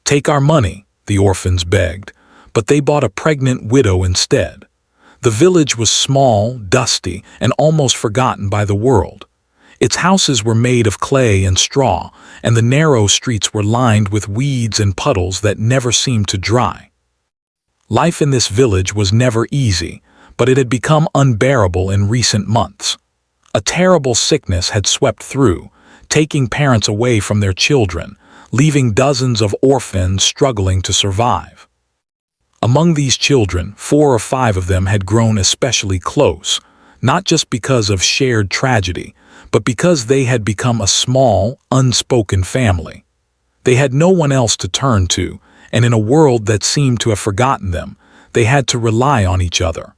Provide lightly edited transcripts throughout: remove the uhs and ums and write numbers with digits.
"Take our money," the orphans begged, but they bought a pregnant widow instead. The village was small, dusty, and almost forgotten by the world. Its houses were made of clay and straw, and the narrow streets were lined with weeds and puddles that never seemed to dry. Life in this village was never easy, but it had become unbearable in recent months. A terrible sickness had swept through, taking parents away from their children, leaving dozens of orphans struggling to survive. Among these children, 4 or 5 of them had grown especially close, not just because of shared tragedy, but because they had become a small, unspoken family. They had no one else to turn to, and in a world that seemed to have forgotten them, they had to rely on each other.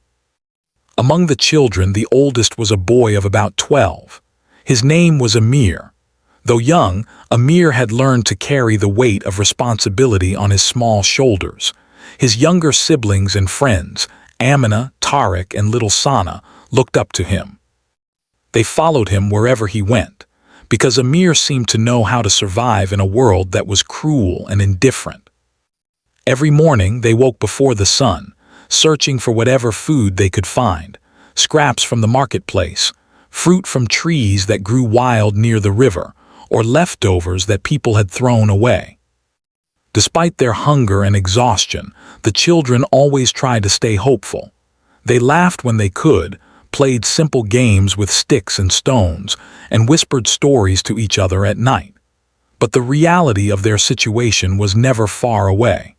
Among the children, the oldest was a boy of about 12. His name was Amir. Though young, Amir had learned to carry the weight of responsibility on his small shoulders. His younger siblings and friends, Amina, Tariq, and little Sana, looked up to him. They followed him wherever he went, because Amir seemed to know how to survive in a world that was cruel and indifferent. Every morning they woke before the sun, searching for whatever food they could find, scraps from the marketplace, fruit from trees that grew wild near the river, or leftovers that people had thrown away. Despite their hunger and exhaustion, the children always tried to stay hopeful. They laughed when they could, played simple games with sticks and stones, and whispered stories to each other at night. But the reality of their situation was never far away.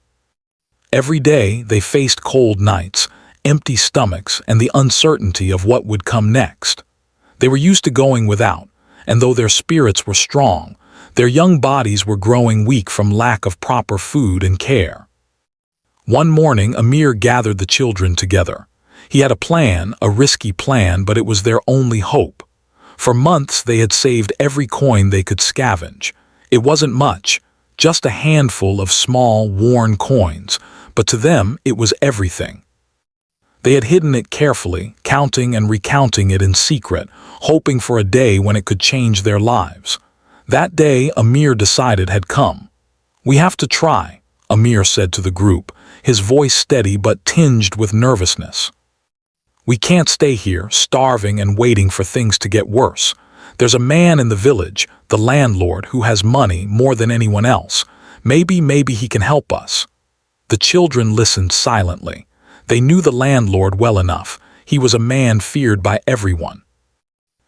Every day they faced cold nights, empty stomachs, and the uncertainty of what would come next. They were used to going without, and though their spirits were strong, their young bodies were growing weak from lack of proper food and care. One morning, Amir gathered the children together. He had a plan, a risky plan, but it was their only hope. For months they had saved every coin they could scavenge. It wasn't much, just a handful of small, worn coins, but to them it was everything. They had hidden it carefully, counting and recounting it in secret, hoping for a day when it could change their lives. That day, Amir decided had come. "We have to try," Amir said to the group, his voice steady but tinged with nervousness. "We can't stay here, starving and waiting for things to get worse. There's a man in the village, the landlord, who has money more than anyone else. Maybe he can help us." The children listened silently. They knew the landlord well enough. He was a man feared by everyone.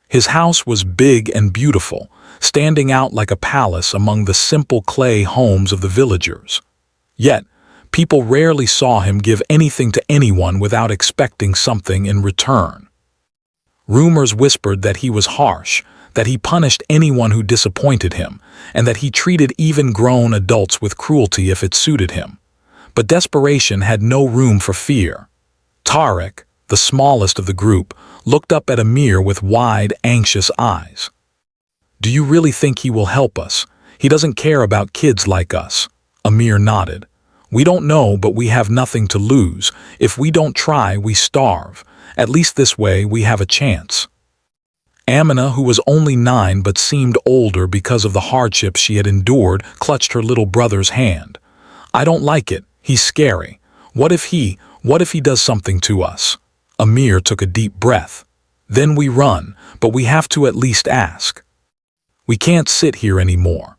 His house was big and beautiful, standing out like a palace among the simple clay homes of the villagers. Yet, people rarely saw him give anything to anyone without expecting something in return. Rumors whispered that he was harsh, that he punished anyone who disappointed him, and that he treated even grown adults with cruelty if it suited him. But desperation had no room for fear. Tariq, the smallest of the group, looked up at Amir with wide, anxious eyes. "Do you really think he will help us? He doesn't care about kids like us." Amir nodded. "We don't know, but we have nothing to lose. If we don't try, we starve. At least this way we have a chance." Amina, who was only 9 but seemed older because of the hardships she had endured, clutched her little brother's hand. "I don't like it. He's scary. What if he does something to us?" Amir took a deep breath. "Then we run, but we have to at least ask. We can't sit here anymore."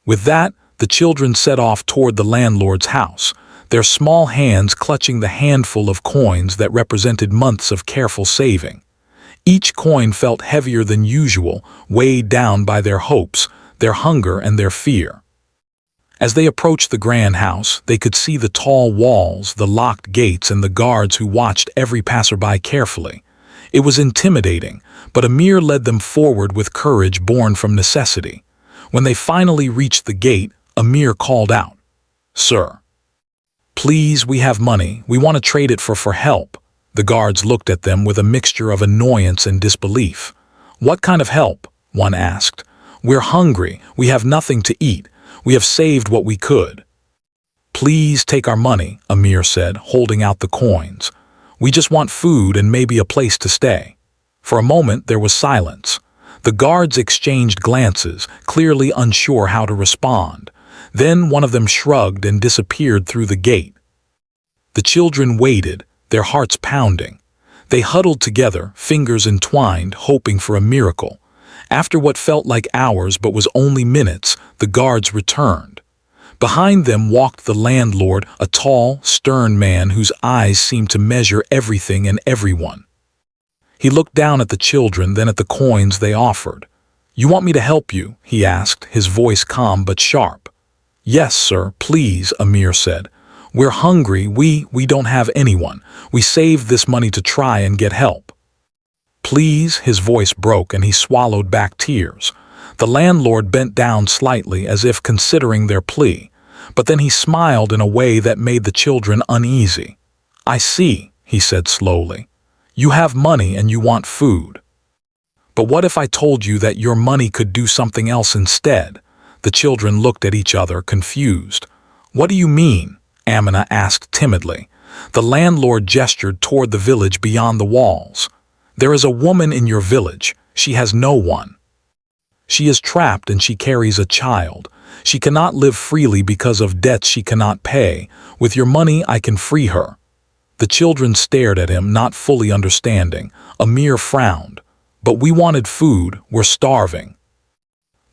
With that, the children set off toward the landlord's house, their small hands clutching the handful of coins that represented months of careful saving. Each coin felt heavier than usual, weighed down by their hopes, their hunger, and their fear. As they approached the grand house, they could see the tall walls, the locked gates, and the guards who watched every passerby carefully. It was intimidating, but Amir led them forward with courage born from necessity. When they finally reached the gate, Amir called out, "Sir, please, we have money. We want to trade it for help." The guards looked at them with a mixture of annoyance and disbelief. "What kind of help?" one asked. "We're hungry. We have nothing to eat. We have saved what we could." "Please take our money," Amir said, holding out the coins. "We just want food and maybe a place to stay." For a moment there was silence. The guards exchanged glances, clearly unsure how to respond. Then one of them shrugged and disappeared through the gate. The children waited, their hearts pounding. They huddled together, fingers entwined, hoping for a miracle. After what felt like hours but was only minutes, the guards returned. Behind them walked the landlord, a tall, stern man whose eyes seemed to measure everything and everyone. He looked down at the children, then at the coins they offered. "You want me to help you?" he asked, his voice calm but sharp. "Yes, sir, please," Amir said. "We're hungry, we don't have anyone. We saved this money to try and get help." "Please," his voice broke and he swallowed back tears. The landlord bent down slightly as if considering their plea, but then he smiled in a way that made the children uneasy. "I see," he said slowly. "You have money and you want food. But what if I told you that your money could do something else instead?" The children looked at each other, confused. "What do you mean?" Amina asked timidly. The landlord gestured toward the village beyond the walls. "There is a woman in your village. She has no one. She is trapped and she carries a child. She cannot live freely because of debts she cannot pay. With your money, I can free her." The children stared at him, not fully understanding. Amir frowned. "But we wanted food. We're starving."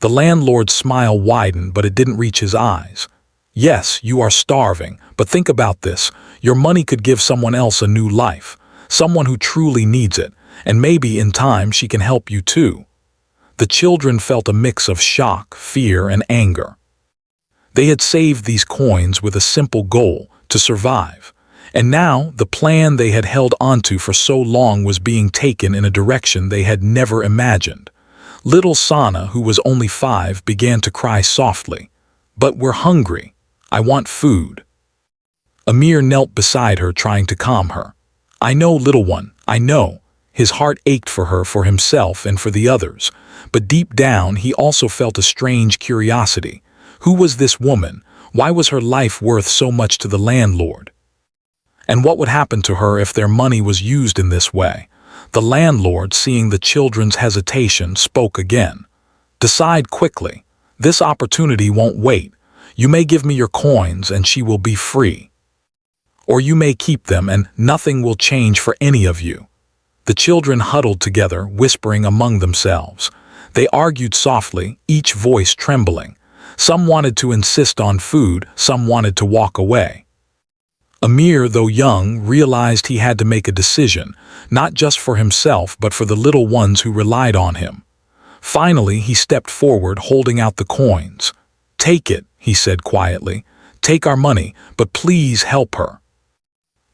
The landlord's smile widened, but it didn't reach his eyes. "Yes, you are starving, but think about this. Your money could give someone else a new life, someone who truly needs it, and maybe in time she can help you too." The children felt a mix of shock, fear, and anger. They had saved these coins with a simple goal, to survive. And now, the plan they had held onto for so long was being taken in a direction they had never imagined. Little Sana, who was only 5, began to cry softly. "But we're hungry. I want food." Amir knelt beside her, trying to calm her. "I know, little one, I know." His heart ached for her, for himself, and for the others. But deep down, he also felt a strange curiosity. Who was this woman? Why was her life worth so much to the landlord? And what would happen to her if their money was used in this way? The landlord, seeing the children's hesitation, spoke again. "Decide quickly. This opportunity won't wait. You may give me your coins and she will be free. Or you may keep them and nothing will change for any of you." The children huddled together, whispering among themselves. They argued softly, each voice trembling. Some wanted to insist on food, some wanted to walk away. Amir, though young, realized he had to make a decision, not just for himself but for the little ones who relied on him. Finally, he stepped forward, holding out the coins. "Take it," he said quietly. "Take our money, but please help her."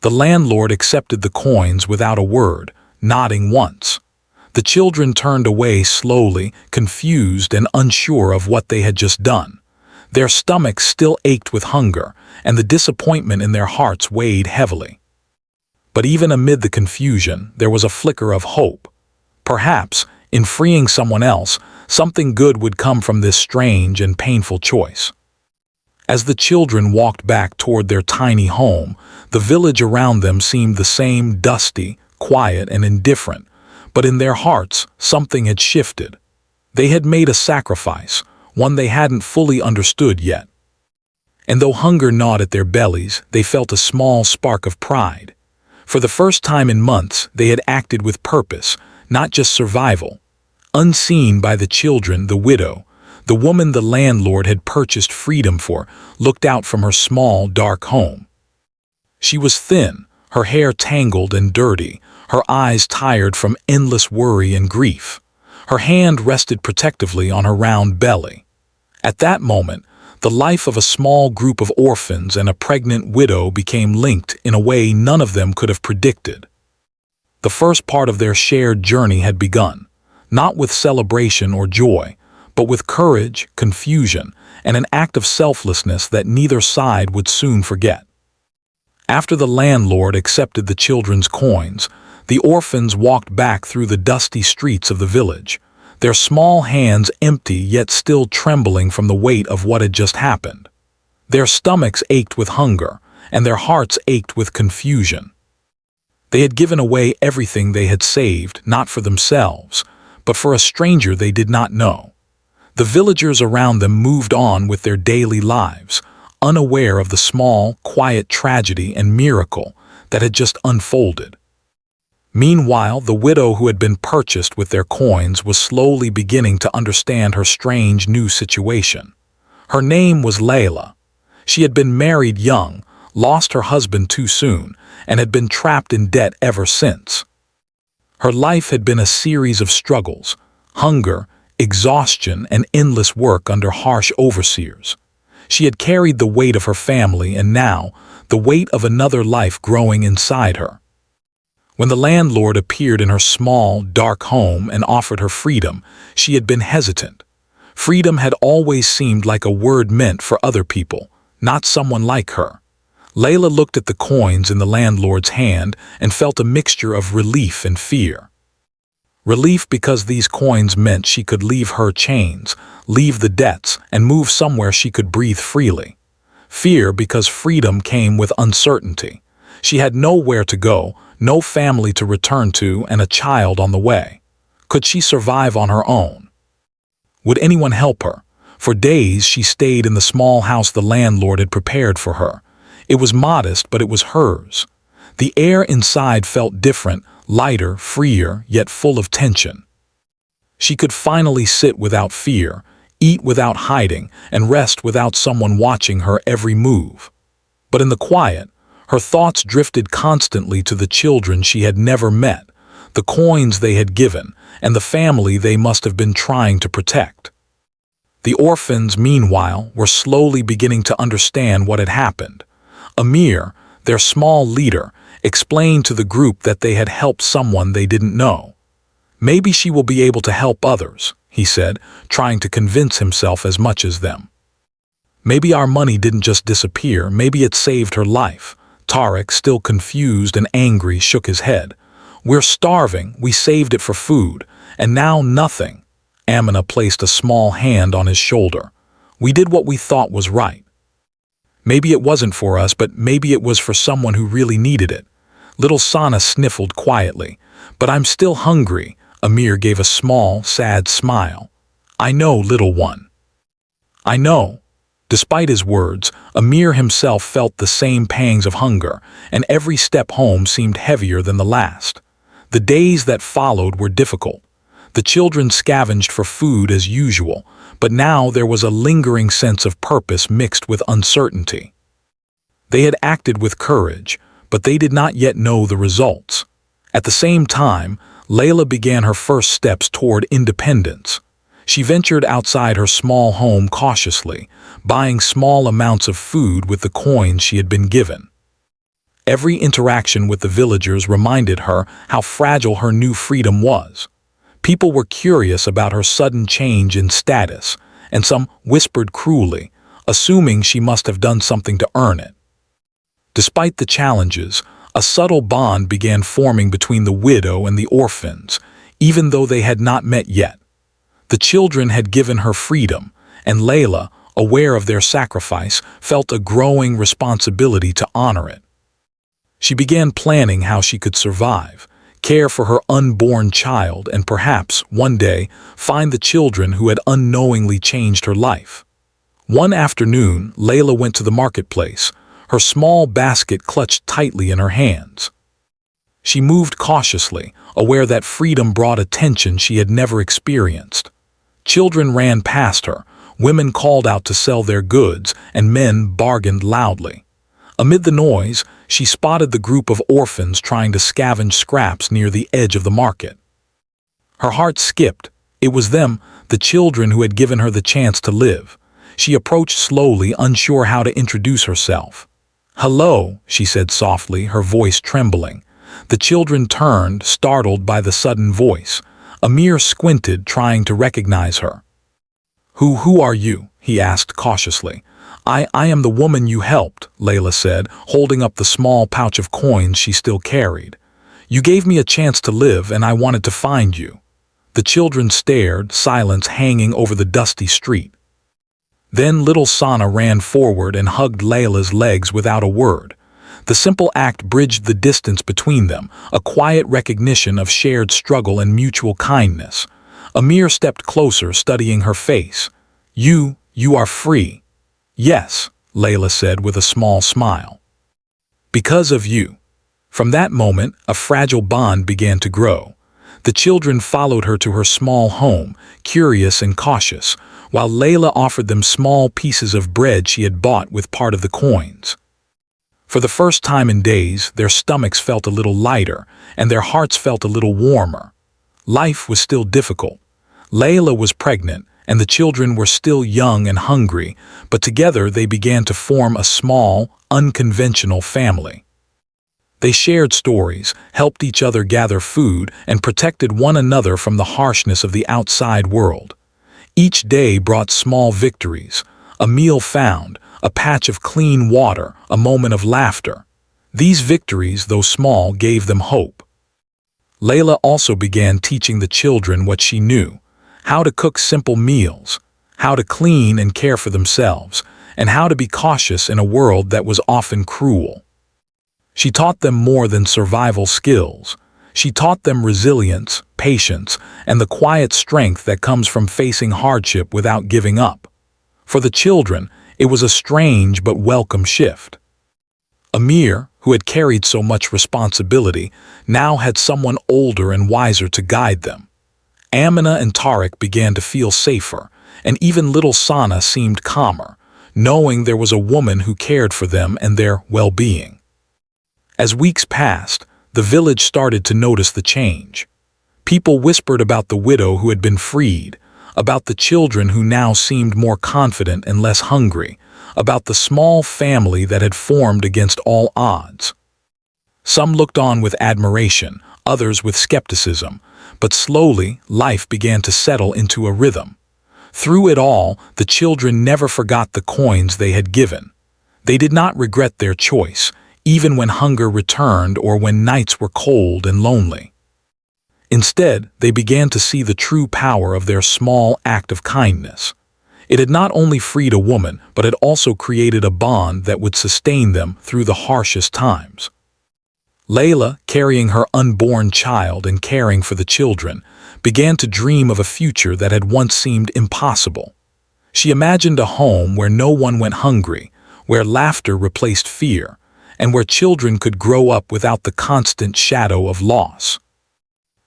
The landlord accepted the coins without a word, nodding once. The children turned away slowly, confused and unsure of what they had just done. Their stomachs still ached with hunger, and the disappointment in their hearts weighed heavily. But even amid the confusion, there was a flicker of hope. Perhaps, in freeing someone else, something good would come from this strange and painful choice. As the children walked back toward their tiny home, the village around them seemed the same, dusty, quiet, and indifferent. But in their hearts, something had shifted. They had made a sacrifice, one they hadn't fully understood yet. And though hunger gnawed at their bellies, they felt a small spark of pride. For the first time in months, they had acted with purpose, not just survival. Unseen by the children, the widow, the woman the landlord had purchased freedom for, looked out from her small, dark home. She was thin, her hair tangled and dirty, her eyes tired from endless worry and grief. Her hand rested protectively on her round belly. At that moment, the life of a small group of orphans and a pregnant widow became linked in a way none of them could have predicted. The first part of their shared journey had begun, not with celebration or joy, but with courage, confusion, and an act of selflessness that neither side would soon forget. After the landlord accepted the children's coins, the orphans walked back through the dusty streets of the village, their small hands empty yet still trembling from the weight of what had just happened. Their stomachs ached with hunger, and their hearts ached with confusion. They had given away everything they had saved, not for themselves, but for a stranger they did not know. The villagers around them moved on with their daily lives, unaware of the small, quiet tragedy and miracle that had just unfolded. Meanwhile, the widow who had been purchased with their coins was slowly beginning to understand her strange new situation. Her name was Layla. She had been married young, lost her husband too soon, and had been trapped in debt ever since. Her life had been a series of struggles, hunger, exhaustion, and endless work under harsh overseers. She had carried the weight of her family and now, the weight of another life growing inside her. When the landlord appeared in her small, dark home and offered her freedom, she had been hesitant. Freedom had always seemed like a word meant for other people, not someone like her. Layla looked at the coins in the landlord's hand and felt a mixture of relief and fear. Relief because these coins meant she could leave her chains, leave the debts, and move somewhere she could breathe freely. Fear because freedom came with uncertainty. She had nowhere to go, no family to return to, and a child on the way. Could she survive on her own? Would anyone help her? For days she stayed in the small house the landlord had prepared for her. It was modest, but it was hers. The air inside felt different, lighter, freer, yet full of tension. She could finally sit without fear, eat without hiding, and rest without someone watching her every move. But in the quiet, her thoughts drifted constantly to the children she had never met, the coins they had given, and the family they must have been trying to protect. The orphans, meanwhile, were slowly beginning to understand what had happened. Amir, their small leader, explained to the group that they had helped someone they didn't know. "Maybe she will be able to help others," he said, trying to convince himself as much as them. "Maybe our money didn't just disappear, maybe it saved her life." Tarek, still confused and angry, shook his head. "We're starving, we saved it for food, and now nothing." Amina placed a small hand on his shoulder. "We did what we thought was right. Maybe it wasn't for us, but maybe it was for someone who really needed it." Little Sana sniffled quietly. "But I'm still hungry." Amir gave a small, sad smile. "I know, little one. I know." Despite his words, Amir himself felt the same pangs of hunger, and every step home seemed heavier than the last. The days that followed were difficult. The children scavenged for food as usual, but now there was a lingering sense of purpose mixed with uncertainty. They had acted with courage, but they did not yet know the results. At the same time, Layla began her first steps toward independence. She ventured outside her small home cautiously, buying small amounts of food with the coins she had been given. Every interaction with the villagers reminded her how fragile her new freedom was. People were curious about her sudden change in status, and some whispered cruelly, assuming she must have done something to earn it. Despite the challenges, a subtle bond began forming between the widow and the orphans, even though they had not met yet. The children had given her freedom, and Layla, aware of their sacrifice, felt a growing responsibility to honor it. She began planning how she could survive, care for her unborn child, and perhaps, one day, find the children who had unknowingly changed her life. One afternoon, Layla went to the marketplace, her small basket clutched tightly in her hands. She moved cautiously, aware that freedom brought attention she had never experienced. Children ran past her, women called out to sell their goods, and men bargained loudly. Amid the noise, she spotted the group of orphans trying to scavenge scraps near the edge of the market. Her heart skipped. It was them, the children who had given her the chance to live. She approached slowly, unsure how to introduce herself. "Hello," she said softly, her voice trembling. The children turned, startled by the sudden voice. Amir squinted, trying to recognize her. Who are you?" he asked cautiously. I am the woman you helped," Layla said, holding up the small pouch of coins she still carried. "You gave me a chance to live, and I wanted to find you." The children stared, silence hanging over the dusty street. Then little Sana ran forward and hugged Layla's legs without a word. The simple act bridged the distance between them, a quiet recognition of shared struggle and mutual kindness. Amir stepped closer, studying her face. You are free." "Yes," Layla said with a small smile. "Because of you." From that moment, a fragile bond began to grow. The children followed her to her small home, curious and cautious, while Layla offered them small pieces of bread she had bought with part of the coins. For the first time in days, their stomachs felt a little lighter, and their hearts felt a little warmer. Life was still difficult. Layla was pregnant, and the children were still young and hungry, but together they began to form a small, unconventional family. They shared stories, helped each other gather food, and protected one another from the harshness of the outside world. Each day brought small victories: a meal found, a patch of clean water, a moment of laughter. These victories, though small, gave them hope. Layla also began teaching the children what she knew: how to cook simple meals, how to clean and care for themselves, and how to be cautious in a world that was often cruel. She taught them more than survival skills. She taught them resilience, patience, and the quiet strength that comes from facing hardship without giving up. For the children, it was a strange but welcome shift. Amir, who had carried so much responsibility, now had someone older and wiser to guide them. Amina and Tariq began to feel safer, and even little Sana seemed calmer, knowing there was a woman who cared for them and their well-being. As weeks passed, the village started to notice the change. People whispered about the widow who had been freed, about the children who now seemed more confident and less hungry, about the small family that had formed against all odds. Some looked on with admiration, others with skepticism, but slowly life began to settle into a rhythm. Through it all, the children never forgot the coins they had given. They did not regret their choice, even when hunger returned or when nights were cold and lonely. Instead, they began to see the true power of their small act of kindness. It had not only freed a woman, but had also created a bond that would sustain them through the harshest times. Layla, carrying her unborn child and caring for the children, began to dream of a future that had once seemed impossible. She imagined a home where no one went hungry, where laughter replaced fear, and where children could grow up without the constant shadow of loss.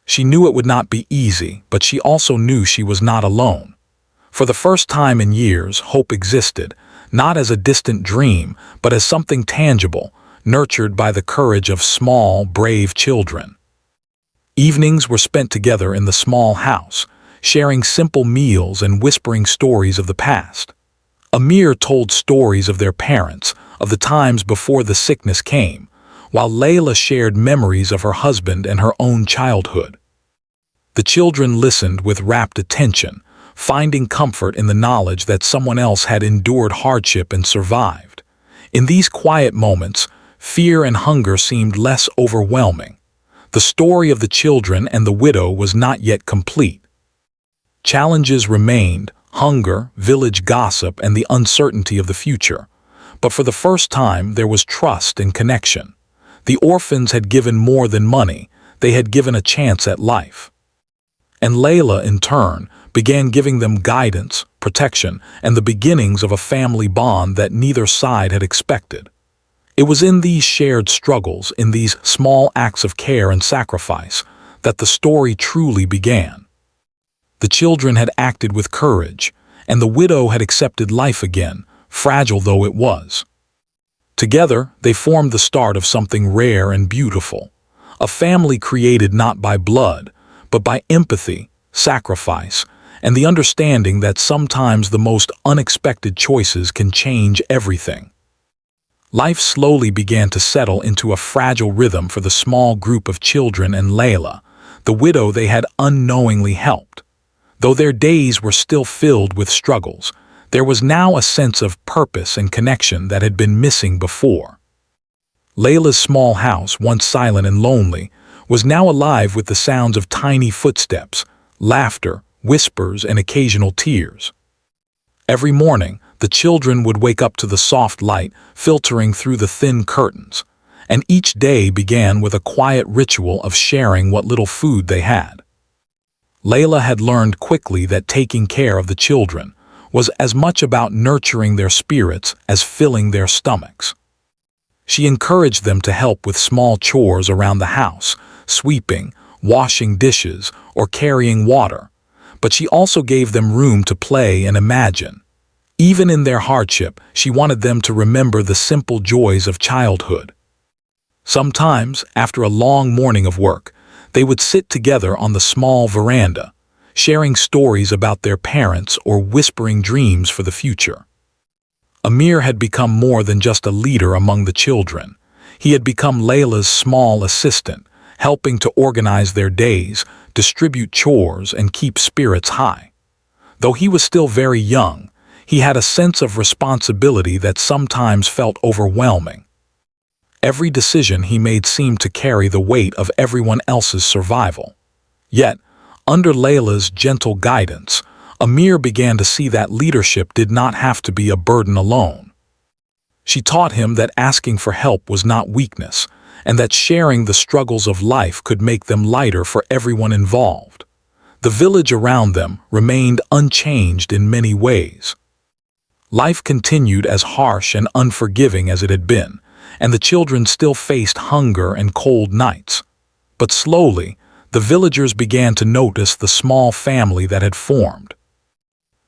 She knew it would not be easy, but she also knew she was not alone. For the first time in years, hope existed, not as a distant dream, but as something tangible, nurtured by the courage of small, brave children. Evenings were spent together in the small house, sharing simple meals and whispering stories of the past. Amir told stories of their parents, of the times before the sickness came, while Layla shared memories of her husband and her own childhood. The children listened with rapt attention, finding comfort in the knowledge that someone else had endured hardship and survived. In these quiet moments, fear and hunger seemed less overwhelming. The story of the children and the widow was not yet complete. Challenges remained: hunger, village gossip, and the uncertainty of the future. But for the first time, there was trust and connection. The orphans had given more than money. They had given a chance at life. And Layla, in turn, began giving them guidance, protection, and the beginnings of a family bond that neither side had expected. It was in these shared struggles, in these small acts of care and sacrifice, that the story truly began. The children had acted with courage, and the widow had accepted life again, fragile though it was. Together, they formed the start of something rare and beautiful, a family created not by blood, but by empathy, sacrifice, and the understanding that sometimes the most unexpected choices can change everything. Life slowly began to settle into a fragile rhythm for the small group of children and Layla, the widow they had unknowingly helped. Though their days were still filled with struggles, there was now a sense of purpose and connection that had been missing before. Layla's small house, once silent and lonely, was now alive with the sounds of tiny footsteps, laughter, whispers, and occasional tears. Every morning, the children would wake up to the soft light filtering through the thin curtains, and each day began with a quiet ritual of sharing what little food they had. Layla had learned quickly that taking care of the children was as much about nurturing their spirits as filling their stomachs. She encouraged them to help with small chores around the house, sweeping, washing dishes, or carrying water, but she also gave them room to play and imagine. Even in their hardship, she wanted them to remember the simple joys of childhood. Sometimes, after a long morning of work, they would sit together on the small veranda, sharing stories about their parents or whispering dreams for the future. Amir had become more than just a leader among the children. He had become Layla's small assistant, helping to organize their days, distribute chores, and keep spirits high. Though he was still very young, he had a sense of responsibility that sometimes felt overwhelming. Every decision he made seemed to carry the weight of everyone else's survival. Yet, under Layla's gentle guidance, Amir began to see that leadership did not have to be a burden alone. She taught him that asking for help was not weakness, and that sharing the struggles of life could make them lighter for everyone involved. The village around them remained unchanged in many ways. Life continued as harsh and unforgiving as it had been, and the children still faced hunger and cold nights. But slowly, the villagers began to notice the small family that had formed.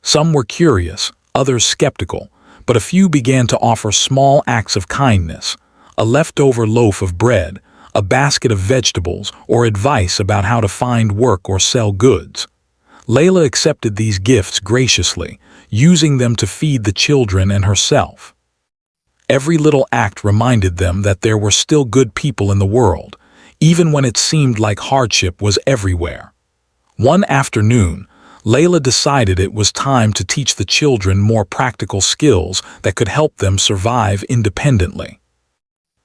Some were curious, others skeptical, but a few began to offer small acts of kindness, a leftover loaf of bread, a basket of vegetables, or advice about how to find work or sell goods. Layla accepted these gifts graciously, using them to feed the children and herself. Every little act reminded them that there were still good people in the world, even when it seemed like hardship was everywhere. One afternoon, Layla decided it was time to teach the children more practical skills that could help them survive independently.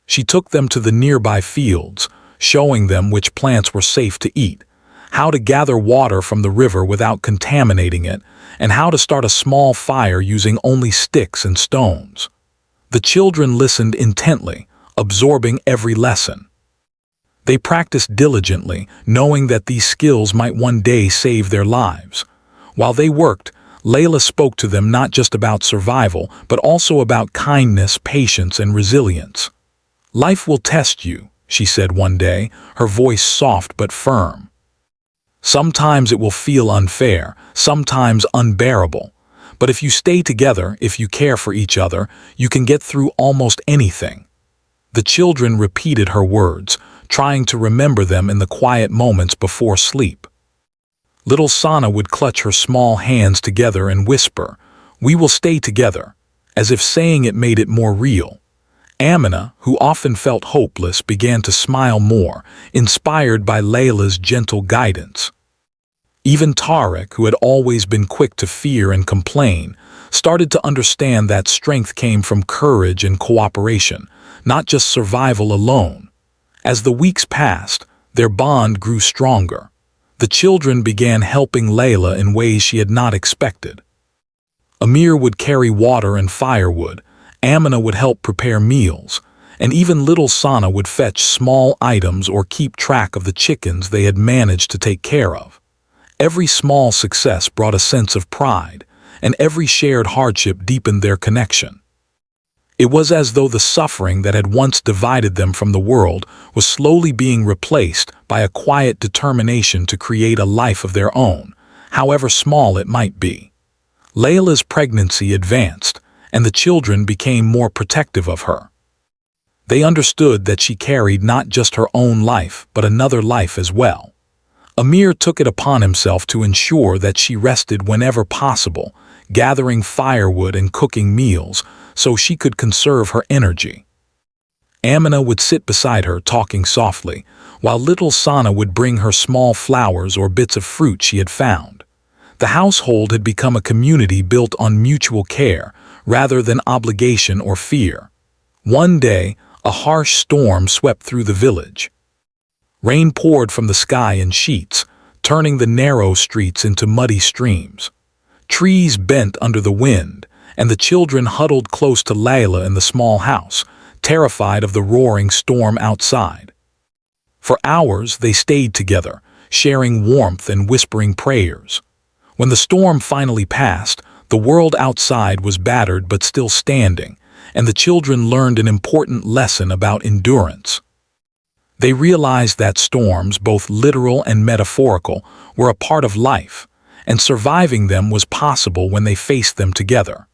She took them to the nearby fields, showing them which plants were safe to eat, how to gather water from the river without contaminating it, and how to start a small fire using only sticks and stones. The children listened intently, absorbing every lesson. They practiced diligently, knowing that these skills might one day save their lives. While they worked, Layla spoke to them not just about survival, but also about kindness, patience, and resilience. "Life will test you," she said one day, her voice soft but firm. "Sometimes it will feel unfair, sometimes unbearable. But if you stay together, if you care for each other, you can get through almost anything." The children repeated her words, trying to remember them in the quiet moments before sleep. Little Sana would clutch her small hands together and whisper, "We will stay together," as if saying it made it more real. Amina, who often felt hopeless, began to smile more, inspired by Layla's gentle guidance. Even Tarek, who had always been quick to fear and complain, started to understand that strength came from courage and cooperation, not just survival alone. As the weeks passed, their bond grew stronger. The children began helping Layla in ways she had not expected. Amir would carry water and firewood, Amina would help prepare meals, and even little Sana would fetch small items or keep track of the chickens they had managed to take care of. Every small success brought a sense of pride, and every shared hardship deepened their connection. It was as though the suffering that had once divided them from the world was slowly being replaced by a quiet determination to create a life of their own, however small it might be. Layla's pregnancy advanced, and the children became more protective of her. They understood that she carried not just her own life, but another life as well. Amir took it upon himself to ensure that she rested whenever possible, gathering firewood and cooking meals so she could conserve her energy. Amina would sit beside her talking softly, while little Sana would bring her small flowers or bits of fruit she had found. The household had become a community built on mutual care rather than obligation or fear. One day, a harsh storm swept through the village. Rain poured from the sky in sheets, turning the narrow streets into muddy streams. Trees bent under the wind, and the children huddled close to Layla in the small house, terrified of the roaring storm outside. For hours they stayed together, sharing warmth and whispering prayers. When the storm finally passed, the world outside was battered but still standing, and the children learned an important lesson about endurance. They realized that storms, both literal and metaphorical, were a part of life, and surviving them was possible when they faced them together.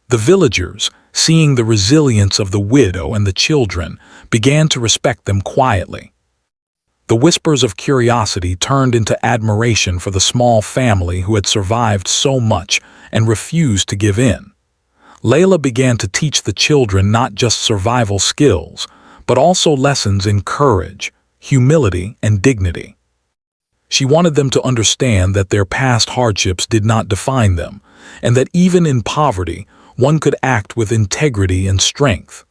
The villagers, seeing the resilience of the widow and the children, began to respect them quietly. The whispers of curiosity turned into admiration for the small family who had survived so much and refused to give in. Layla began to teach the children not just survival skills, but also lessons in courage, humility, and dignity. She wanted them to understand that their past hardships did not define them, and that even in poverty, one could act with integrity and strength.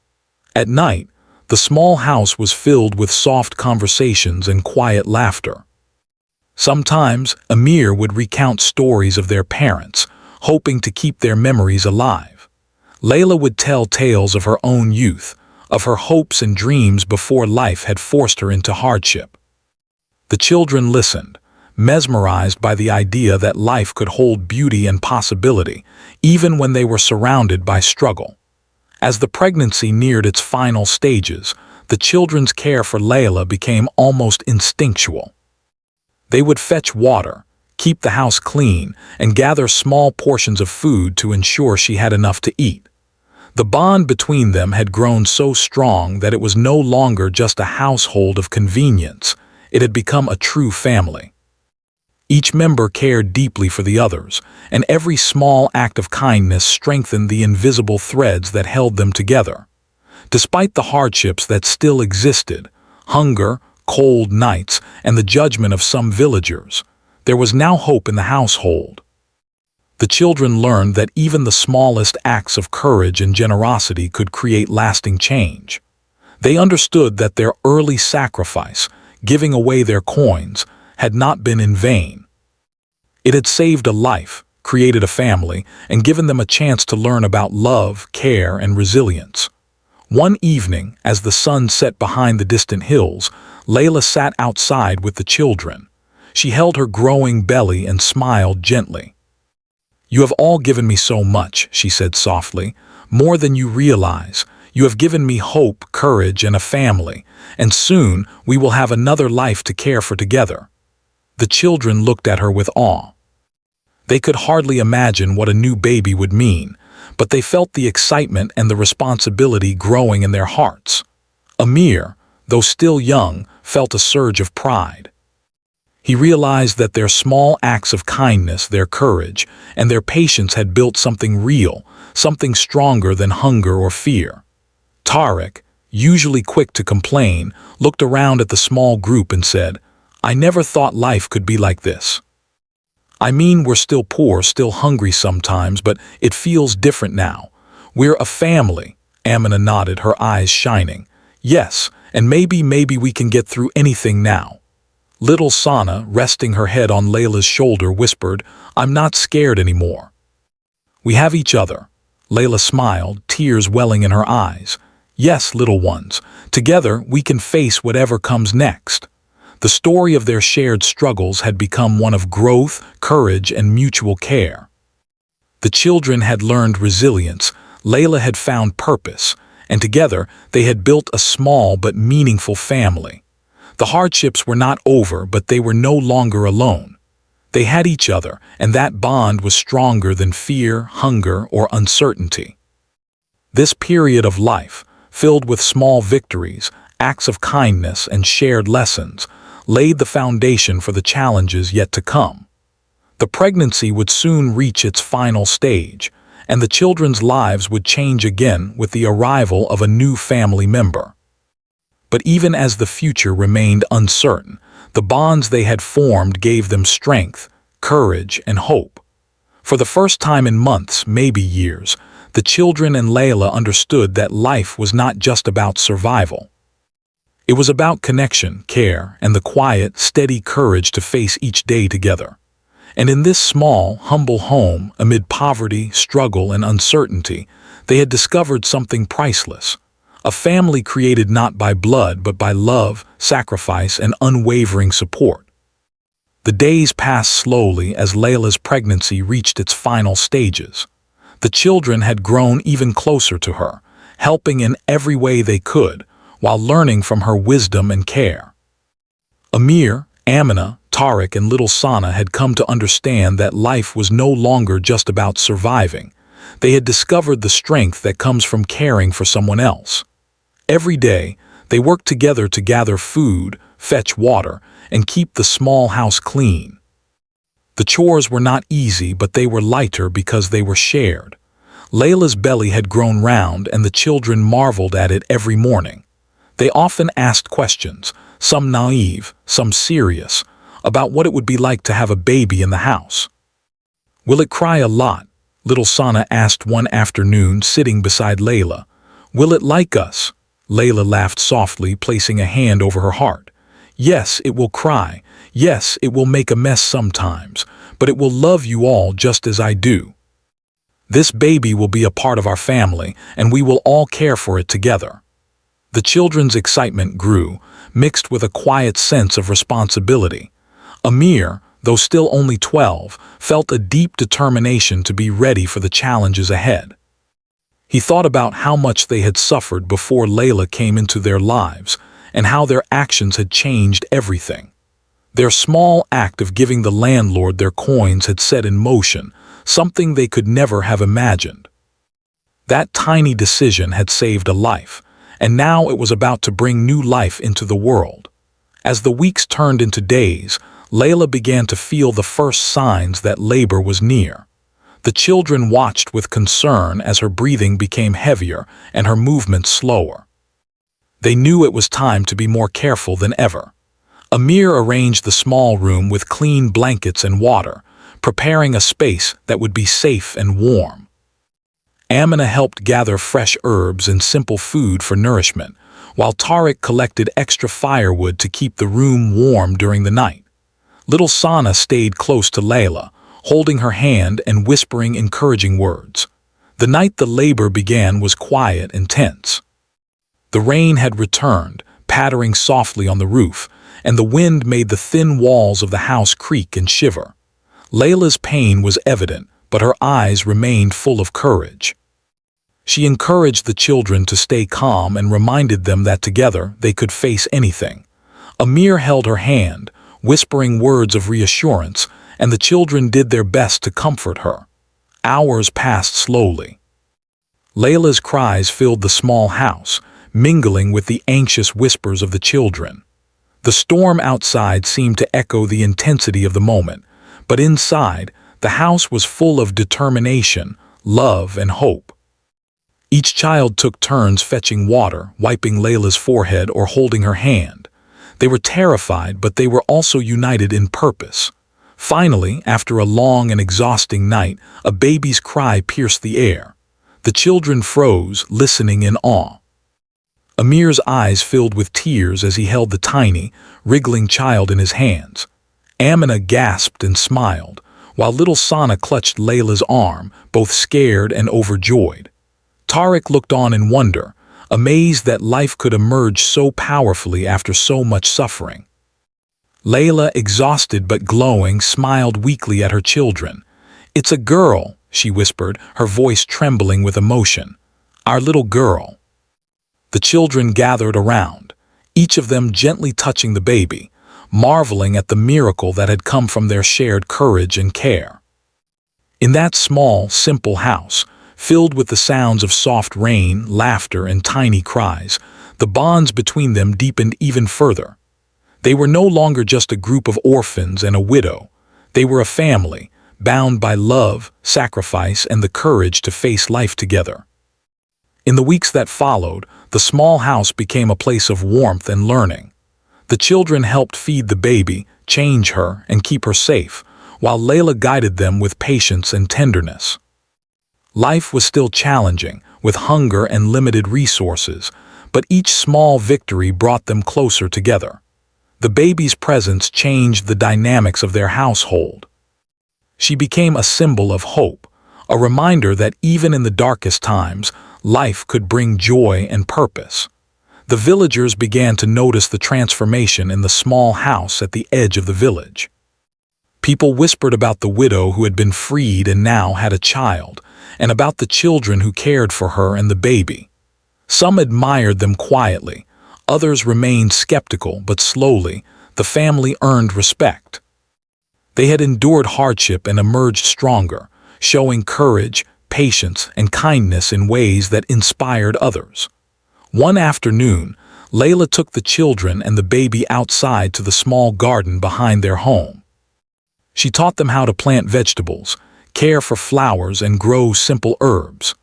At night, the small house was filled with soft conversations and quiet laughter. Sometimes, Amir would recount stories of their parents, hoping to keep their memories alive. Layla would tell tales of her own youth, of her hopes and dreams before life had forced her into hardship. The children listened, mesmerized by the idea that life could hold beauty and possibility, even when they were surrounded by struggle. As the pregnancy neared its final stages, the children's care for Layla became almost instinctual. They would fetch water, keep the house clean, and gather small portions of food to ensure she had enough to eat. The bond between them had grown so strong that it was no longer just a household of convenience. It had become a true family. Each member cared deeply for the others, and every small act of kindness strengthened the invisible threads that held them together. Despite the hardships that still existed, hunger, cold nights, and the judgment of some villagers, there was now hope in the household. The children learned that even the smallest acts of courage and generosity could create lasting change. They understood that their early sacrifice, giving away their coins, had not been in vain. It had saved a life, created a family, and given them a chance to learn about love, care, and resilience. One evening, as the sun set behind the distant hills, Layla sat outside with the children. She held her growing belly and smiled gently. "You have all given me so much," she said softly, "more than you realize. You have given me hope, courage, and a family, and soon we will have another life to care for together." The children looked at her with awe. They could hardly imagine what a new baby would mean, but they felt the excitement and the responsibility growing in their hearts. Amir, though still young, felt a surge of pride. He realized that their small acts of kindness, their courage, and their patience had built something real, something stronger than hunger or fear. Tarek, usually quick to complain, looked around at the small group and said, "I never thought life could be like this. I mean, we're still poor, still hungry sometimes, but it feels different now. We're a family." Amina nodded, her eyes shining. "Yes, and maybe we can get through anything now." Little Sana, resting her head on Layla's shoulder, whispered, "I'm not scared anymore. We have each other." Layla smiled, tears welling in her eyes. "Yes, little ones, together we can face whatever comes next." The story of their shared struggles had become one of growth, courage, and mutual care. The children had learned resilience, Layla had found purpose, and together they had built a small but meaningful family. The hardships were not over, but they were no longer alone. They had each other, and that bond was stronger than fear, hunger, or uncertainty. This period of life, filled with small victories, acts of kindness, and shared lessons, laid the foundation for the challenges yet to come. The pregnancy would soon reach its final stage, and the children's lives would change again with the arrival of a new family member. But even as the future remained uncertain, the bonds they had formed gave them strength, courage, and hope. For the first time in months, maybe years, the children and Layla understood that life was not just about survival. It was about connection, care, and the quiet, steady courage to face each day together. And in this small, humble home, amid poverty, struggle, and uncertainty, they had discovered something priceless. A family created not by blood, but by love, sacrifice, and unwavering support. The days passed slowly as Layla's pregnancy reached its final stages. The children had grown even closer to her, helping in every way they could, while learning from her wisdom and care. Amir, Amina, Tariq, and little Sana had come to understand that life was no longer just about surviving. They had discovered the strength that comes from caring for someone else. Every day, they worked together to gather food, fetch water, and keep the small house clean. The chores were not easy, but they were lighter because they were shared. Layla's belly had grown round, and the children marveled at it every morning. They often asked questions, some naive, some serious, about what it would be like to have a baby in the house. "Will it cry a lot?" little Sana asked one afternoon, sitting beside Layla. "Will it like us?" Layla laughed softly, placing a hand over her heart. "Yes, it will cry. Yes, it will make a mess sometimes, but it will love you all just as I do. This baby will be a part of our family, and we will all care for it together." The children's excitement grew, mixed with a quiet sense of responsibility. Amir, though still only 12, felt a deep determination to be ready for the challenges ahead. He thought about how much they had suffered before Layla came into their lives, and how their actions had changed everything. Their small act of giving the landlord their coins had set in motion something they could never have imagined. That tiny decision had saved a life, and now it was about to bring new life into the world. As the weeks turned into days, Layla began to feel the first signs that labor was near. The children watched with concern as her breathing became heavier and her movements slower. They knew it was time to be more careful than ever. Amir arranged the small room with clean blankets and water, preparing a space that would be safe and warm. Amina helped gather fresh herbs and simple food for nourishment, while Tariq collected extra firewood to keep the room warm during the night. Little Sana stayed close to Layla, holding her hand and whispering encouraging words. The night the labor began was quiet and tense. The rain had returned, pattering softly on the roof, and the wind made the thin walls of the house creak and shiver. Layla's pain was evident, but her eyes remained full of courage. She encouraged the children to stay calm and reminded them that together they could face anything. Amir held her hand, whispering words of reassurance, and the children did their best to comfort her. Hours passed slowly. Layla's cries filled the small house, mingling with the anxious whispers of the children. The storm outside seemed to echo the intensity of the moment, but inside, the house was full of determination, love, and hope. Each child took turns fetching water, wiping Layla's forehead, or holding her hand. They were terrified, but they were also united in purpose. Finally, after a long and exhausting night, a baby's cry pierced the air. The children froze, listening in awe. Amir's eyes filled with tears as he held the tiny, wriggling child in his hands. Amina gasped and smiled, while little Sana clutched Layla's arm, both scared and overjoyed. Tariq looked on in wonder, amazed that life could emerge so powerfully after so much suffering. Layla, exhausted but glowing, smiled weakly at her children. "It's a girl," she whispered, her voice trembling with emotion. "Our little girl." The children gathered around, each of them gently touching the baby, marveling at the miracle that had come from their shared courage and care. In that small, simple house, filled with the sounds of soft rain, laughter, and tiny cries, the bonds between them deepened even further. They were no longer just a group of orphans and a widow. They were a family, bound by love, sacrifice, and the courage to face life together. In the weeks that followed, the small house became a place of warmth and learning. The children helped feed the baby, change her, and keep her safe, while Layla guided them with patience and tenderness. Life was still challenging, with hunger and limited resources, but each small victory brought them closer together. The baby's presence changed the dynamics of their household. She became a symbol of hope, a reminder that even in the darkest times, life could bring joy and purpose. The villagers began to notice the transformation in the small house at the edge of the village. People whispered about the widow who had been freed and now had a child, and about the children who cared for her and the baby. Some admired them quietly, others remained skeptical, but slowly, the family earned respect. They had endured hardship and emerged stronger, showing courage, patience, and kindness in ways that inspired others. One afternoon, Layla took the children and the baby outside to the small garden behind their home. She taught them how to plant vegetables, care for flowers, and grow simple herbs.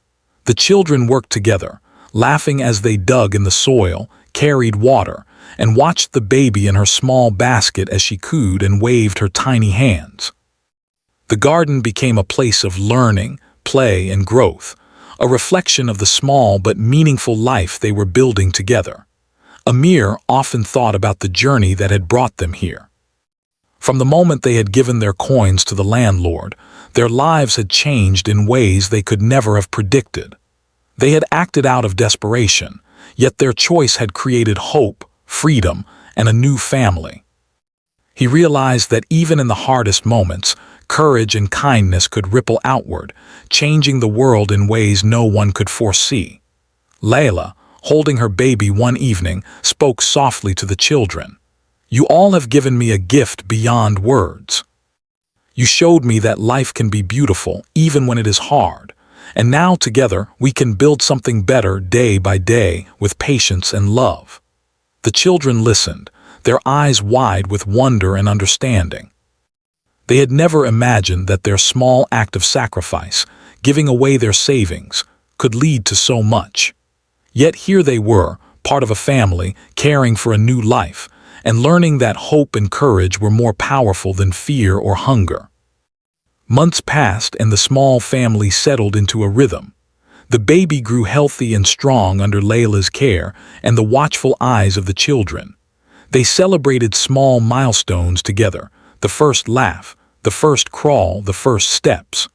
The children worked together, laughing as they dug in the soil, carried water, and watched the baby in her small basket as she cooed and waved her tiny hands. The garden became a place of learning, play, and growth, a reflection of the small but meaningful life they were building together. Amir often thought about the journey that had brought them here. From the moment they had given their coins to the landlord, their lives had changed in ways they could never have predicted. They had acted out of desperation, yet their choice had created hope, freedom, and a new family. He realized that even in the hardest moments, courage and kindness could ripple outward, changing the world in ways no one could foresee. Layla, holding her baby one evening, spoke softly to the children. "You all have given me a gift beyond words. You showed me that life can be beautiful even when it is hard, and now together we can build something better day by day with patience and love." The children listened, their eyes wide with wonder and understanding. They had never imagined that their small act of sacrifice, giving away their savings, could lead to so much. Yet here they were, part of a family, caring for a new life, and learning that hope and courage were more powerful than fear or hunger. Months passed and the small family settled into a rhythm. The baby grew healthy and strong under Layla's care and the watchful eyes of the children. They celebrated small milestones together, the first laugh, the first crawl, the first steps.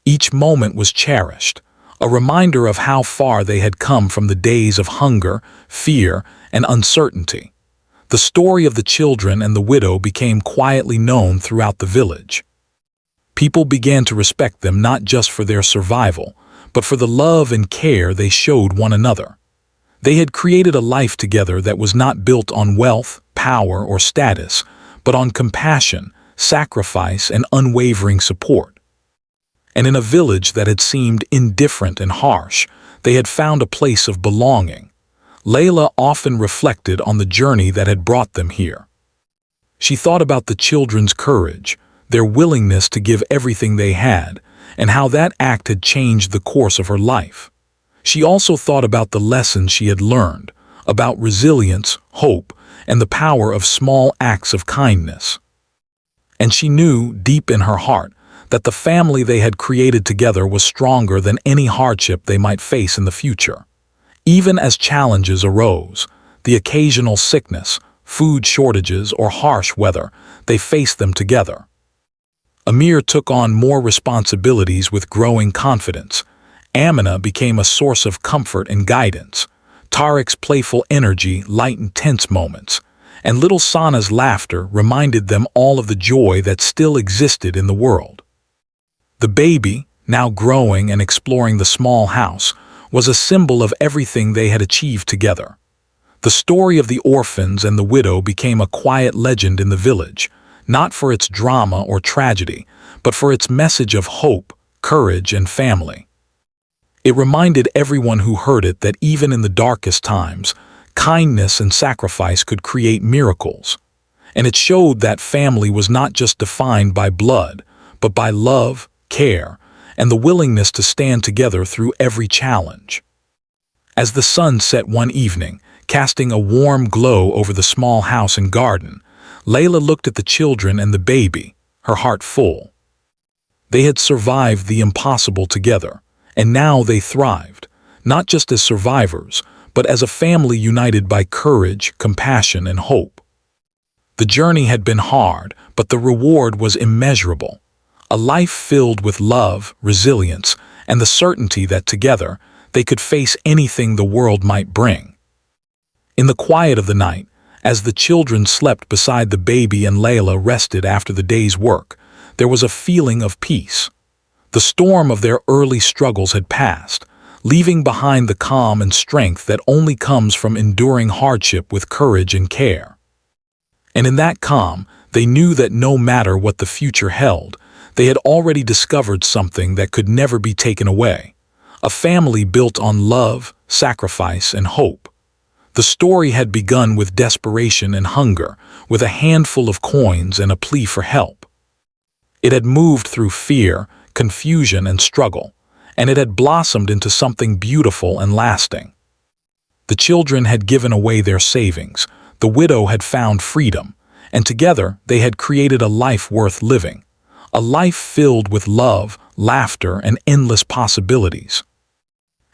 Each moment was cherished, a reminder of how far they had come from the days of hunger, fear, and uncertainty. The story of the children and the widow became quietly known throughout the village. People began to respect them not just for their survival, but for the love and care they showed one another. They had created a life together that was not built on wealth, power, or status, but on compassion, sacrifice, and unwavering support. And in a village that had seemed indifferent and harsh, they had found a place of belonging. Layla often reflected on the journey that had brought them here. She thought about the children's courage, their willingness to give everything they had, and how that act had changed the course of her life. She also thought about the lessons she had learned, about resilience, hope, and the power of small acts of kindness. And she knew, deep in her heart, that the family they had created together was stronger than any hardship they might face in the future. Even as challenges arose, the occasional sickness, food shortages, or harsh weather, they faced them together. Amir took on more responsibilities with growing confidence. Amina became a source of comfort and guidance. Tariq's playful energy lightened tense moments, and little Sana's laughter reminded them all of the joy that still existed in the world. The baby, now growing and exploring the small house, was a symbol of everything they had achieved together. The story of the orphans and the widow became a quiet legend in the village, not for its drama or tragedy, but for its message of hope, courage, and family. It reminded everyone who heard it that even in the darkest times, kindness and sacrifice could create miracles. And it showed that family was not just defined by blood, but by love, care, and the willingness to stand together through every challenge. As the sun set one evening, casting a warm glow over the small house and garden, Layla looked at the children and the baby, her heart full. They had survived the impossible together, and now they thrived, not just as survivors, but as a family united by courage, compassion, and hope. The journey had been hard, but the reward was immeasurable. A life filled with love, resilience, and the certainty that together they could face anything the world might bring. In the quiet of the night, As the children slept beside the baby and Layla rested after the day's work, there was a feeling of peace. The storm of their early struggles had passed, leaving behind the calm and strength that only comes from enduring hardship with courage and care. And in that calm, they knew that no matter what the future held, they had already discovered something that could never be taken away. A family built on love, sacrifice, and hope. The story had begun with desperation and hunger, with a handful of coins and a plea for help. It had moved through fear, confusion, and struggle, and it had blossomed into something beautiful and lasting. The children had given away their savings, the widow had found freedom, and together they had created a life worth living, a life filled with love, laughter, and endless possibilities.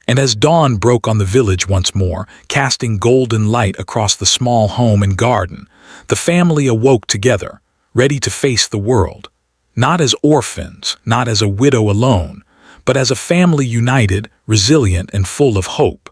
And as dawn broke on the village once more, casting golden light across the small home and garden, the family awoke together, ready to face the world. Not as orphans, not as a widow alone, but as a family united, resilient, and full of hope.